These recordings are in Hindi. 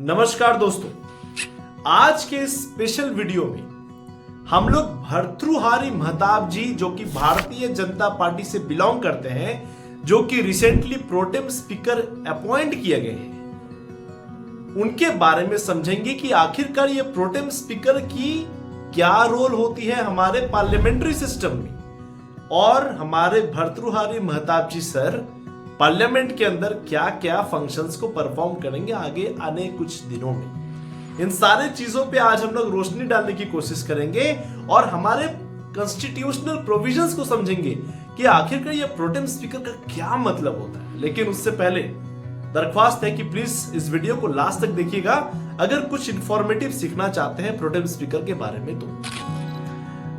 नमस्कार दोस्तों, आज के स्पेशल वीडियो में हम लोग भर्तृहारी महताब जी जो कि भारतीय जनता पार्टी से बिलोंग करते हैं, जो कि रिसेंटली प्रोटेम स्पीकर अपॉइंट किए गए हैं, उनके बारे में समझेंगे कि आखिरकार ये प्रोटेम स्पीकर की क्या रोल होती है हमारे पार्लियामेंट्री सिस्टम में, और हमारे भर्तृहारी महताब जी सर पार्लियामेंट के अंदर क्या क्या फंक्शंस को परफॉर्म करेंगे आगे आने कुछ दिनों में। इन सारे चीजों पे आज हम लोग रोशनी डालने की कोशिश करेंगे और हमारे कॉन्स्टिट्यूशनल प्रोविजंस को समझेंगे कि आखिरकार ये प्रोटेम स्पीकर का क्या मतलब होता है। लेकिन उससे पहले दरख्वास्त है कि प्लीज इस वीडियो को लास्ट तक देखिएगा अगर कुछ इंफॉर्मेटिव सीखना चाहते हैं प्रोटेम स्पीकर के बारे में। तो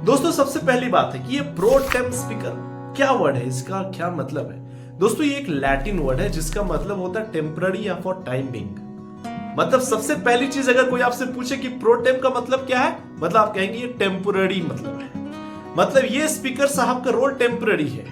दोस्तों, सबसे पहली बात है कि ये प्रोटेम स्पीकर क्या वर्ड है, इसका क्या मतलब है। दोस्तों, ये एक लैटिन वर्ड है जिसका मतलब होता है टेम्पररी या फॉर टाइम बिंग। मतलब सबसे पहली चीज अगर कोई आपसे पूछे कि प्रोटेम का मतलब क्या है, मतलब आप कहेंगे ये टेम्पररी मतलब है, मतलब ये स्पीकर साहब का रोल टेम्पररी है।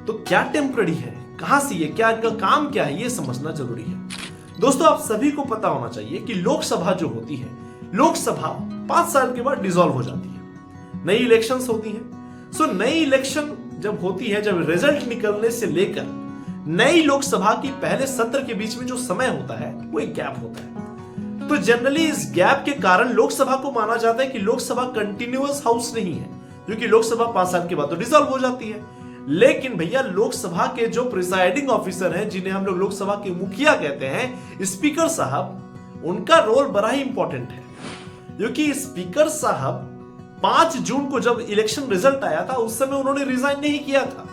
तो क्या टेम्पररी है, कहां से ये, क्या इनका काम क्या है, ये समझना जरूरी है। दोस्तों, आप सभी को पता होना चाहिए कि लोकसभा जो होती है, लोकसभा 5 साल के बाद डिसॉल्व हो जाती है, नई इलेक्शंस होती हैं। सो नई इलेक्शन जब होती है, जब रिजल्ट निकलने से लेकर नई लोकसभा की पहले सत्र के बीच में जो समय होता है वो एक गैप होता है। तो जनरली इस गैप के कारण लोकसभा को माना जाता है कि लोकसभा कंटिन्यूअस हाउस नहीं है, क्योंकि लोकसभा 5 साल के बाद तो डिसॉल्व हो जाती है। लेकिन भैया, लोकसभा के जो प्रिसाइडिंग ऑफिसर हैं, जिन्हें हम लोग लोकसभा के मुखिया कहते हैं, स्पीकर साहब, उनका रोल बड़ा ही इंपॉर्टेंट है। क्योंकि स्पीकर साहब 5 जून को जब इलेक्शन रिजल्ट आया था उस समय उन्होंने रिजाइन नहीं किया था।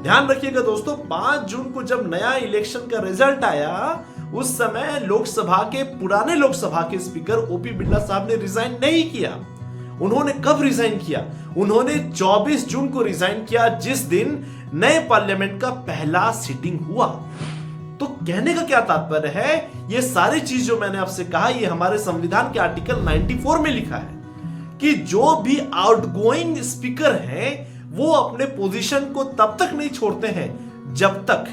ध्यान रखिएगा दोस्तों, 5 जून को जब नया इलेक्शन का रिजल्ट आया उस समय लोकसभा के, पुराने लोकसभा के स्पीकर ओपी बिरला साहब ने रिजाइन नहीं किया। उन्होंने कब रिजाइन किया? उन्होंने 24 जून को रिजाइन किया, जिस दिन नए पार्लियामेंट का पहला सिटिंग हुआ। तो कहने का क्या तात्पर्य है, ये सारी चीज जो मैंने आपसे कहा, ये हमारे संविधान के आर्टिकल 94 में लिखा है कि जो भी आउटगोइंग स्पीकर हैं वो अपने पोजीशन को तब तक नहीं छोड़ते हैं जब तक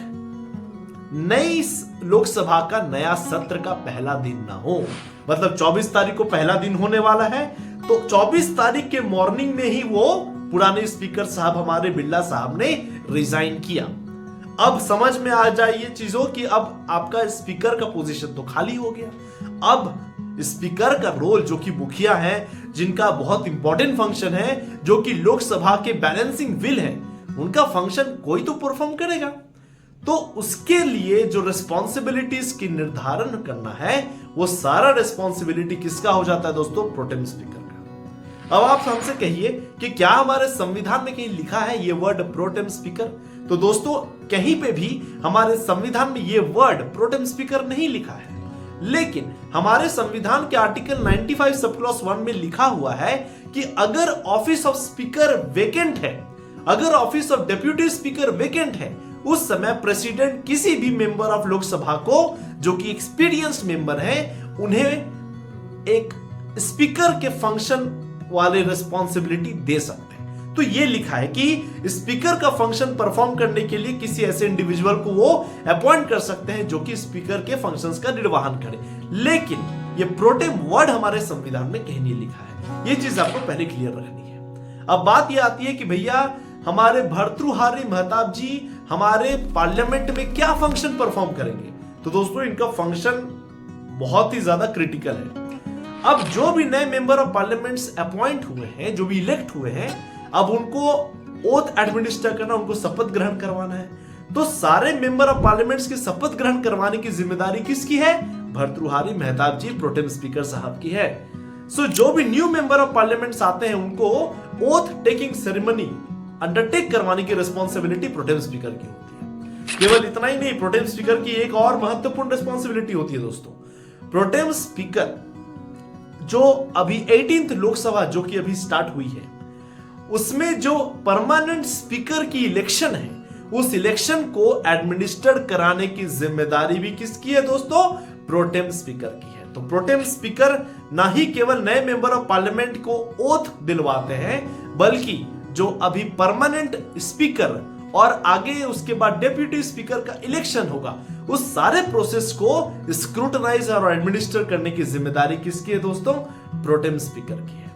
नई लोकसभा का नया सत्र का पहला दिन ना हो। मतलब 24 तारीख को पहला दिन होने वाला है, तो 24 तारीख के मॉर्निंग में ही वो पुराने स्पीकर साहब, हमारे बिरला साहब ने रिजाइन किया। अब समझ में आ जाइए चीजों की, अब आपका स्पीकर का पोजीशन तो खाली हो गया। अब स्पीकर का रोल, जो कि मुखिया है, जिनका बहुत इंपॉर्टेंट फंक्शन है, जो कि लोकसभा के बैलेंसिंग विल है, उनका फंक्शन कोई तो परफॉर्म करेगा। तो उसके लिए जो रिस्पॉन्सिबिलिटीज की निर्धारण करना है, वो सारा रिस्पॉन्सिबिलिटी किसका हो जाता है दोस्तों? प्रोटेम स्पीकर का। अब आप हमसे कहिए कि क्या हमारे संविधान में कहीं लिखा है ये वर्ड प्रोटेम स्पीकर? तो दोस्तों, कहीं पे भी हमारे संविधान में ये वर्ड प्रोटेम स्पीकर नहीं लिखा है। लेकिन हमारे संविधान के आर्टिकल 95 सब क्लॉज 1 में लिखा हुआ है कि अगर ऑफिस ऑफ स्पीकर वेकेंट है, अगर office of deputy speaker vacant है, उस समय प्रेसिडेंट किसी भी मेंबर ऑफ लोकसभा को, जो कि एक्सपीरियंस्ड मेंबर है, उन्हें एक स्पीकर के फंक्शन वाले रिस्पॉन्सिबिलिटी दे सकते हैं। तो ये लिखा है कि स्पीकर का फंक्शन परफॉर्म करने के लिए किसी ऐसे इंडिविजुअल को वो अपॉइंट कर सकते हैं जो कि स्पीकर के फंक्शंस का निर्वहन करे। लेकिन ये प्रोटेम वर्ड हमारे संविधान में कहीं नहीं लिखा है। ये चीज आपको पहले क्लियर रखनी है। अब बात ये आती है कि भैया, हमारे भर्तृहारी महताब जी हमारे पार्लियामेंट में क्या फंक्शन परफॉर्म करेंगे? तो दोस्तों, इनका फंक्शन बहुत ही ज्यादा क्रिटिकल है। अब जो भी नए मेंबर ऑफ पार्लियामेंट अपॉइंट हुए हैं, जो भी इलेक्ट हुए हैं, अब उनको ओथ एडमिनिस्टर करना, उनको शपथ ग्रहण करवाना है। तो सारे मेंबर ऑफ पार्लियामेंट्स की शपथ ग्रहण करवाने की जिम्मेदारी किसकी है? भर्तृहारी महताब जी प्रोटेम स्पीकर साहब की है। सो जो भी न्यू मेंबर ऑफ पार्लियामेंट्स आते हैं, उनको ओथ टेकिंग सेरेमनी अंडरटेक करवाने की रिस्पॉन्सिबिलिटी प्रोटेम स्पीकर की होती है। केवल इतना ही नहीं, प्रोटेम स्पीकर की एक और महत्वपूर्ण रिस्पॉन्सिबिलिटी होती है दोस्तों। प्रोटेम स्पीकर जो अभी 18th लोकसभा जो कि अभी स्टार्ट हुई है, उसमें जो परमानेंट स्पीकर की इलेक्शन है, उस इलेक्शन को एडमिनिस्टर कराने की जिम्मेदारी भी किसकी है दोस्तों? प्रोटेम स्पीकर की है। तो प्रोटेम स्पीकर ना ही केवल नए मेंबर ऑफ पार्लियामेंट को ओथ दिलवाते हैं, बल्कि जो अभी परमानेंट स्पीकर और आगे उसके बाद डेप्यूटी स्पीकर का इलेक्शन होगा, उस सारे प्रोसेस को स्क्रूटनाइज और एडमिनिस्टर करने की जिम्मेदारी किसकी है दोस्तों? प्रोटेम स्पीकर की है।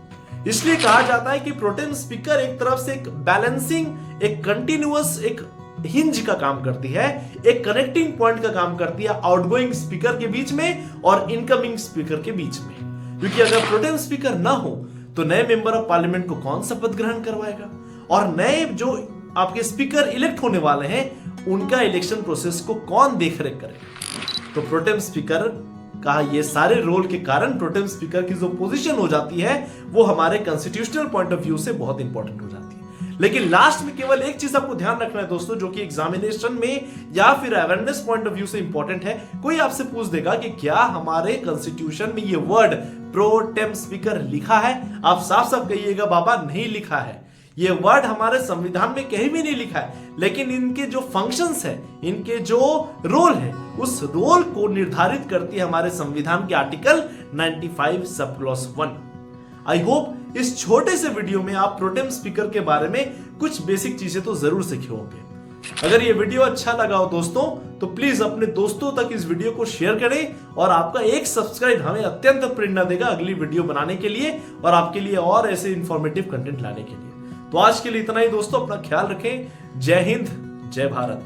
इसलिए कहा जाता है कि प्रोटेम स्पीकर एक तरफ से एक बैलेंसिंग, एक कंटिन्यूअस, एक हिंज का काम करती है, एक कनेक्टिंग पॉइंट का काम करती है आउटगोइंग स्पीकर के बीच में और इनकमिंग स्पीकर के बीच में। क्योंकि अगर प्रोटेम स्पीकर ना हो तो नए मेंबर ऑफ पार्लियामेंट को कौन शपथ ग्रहण करवाएगा, और नए जो आपके स्पीकर इलेक्ट होने वाले हैं उनका इलेक्शन प्रोसेस को कौन देखरेख करेगा? तो प्रोटेम स्पीकर का ये सारे रोल के कारण प्रोटेम स्पीकर की जो पोजीशन हो जाती है वो हमारे कॉन्स्टिट्यूशनल पॉइंट ऑफ व्यू से बहुत इंपॉर्टेंट हो जाती है। लेकिन लास्ट में केवल एक चीज आपको ध्यान रखना है दोस्तों, जो कि एग्जामिनेशन में या फिर अवेयरनेस पॉइंट ऑफ व्यू से इंपॉर्टेंट है। कोई आपसे पूछ देगा कि क्या हमारे कॉन्स्टिट्यूशन में ये वर्ड प्रोटेम स्पीकर लिखा है? आप साफ साफ कहिएगा बाबा नहीं लिखा है, ये वर्ड हमारे संविधान में कहीं भी नहीं लिखा है। लेकिन इनके जो फंक्शंस है, इनके जो रोल है, उस रोल को निर्धारित करती है हमारे संविधान के article 95 sub clause 1। I hope इस छोटे से वीडियो में आप प्रोटेम स्पीकर के बारे में कुछ बेसिक चीजें तो जरूर सीखे होंगे। अगर ये वीडियो अच्छा लगा हो दोस्तों तो प्लीज अपने दोस्तों तक इस वीडियो को शेयर करें, और आपका एक सब्सक्राइब हमें अत्यंत प्रेरणा देगा अगली वीडियो बनाने के लिए और आपके लिए और ऐसे इंफॉर्मेटिव कंटेंट लाने के लिए। तो आज के लिए इतना ही दोस्तों, अपना ख्याल रखें। जय हिंद, जय भारत।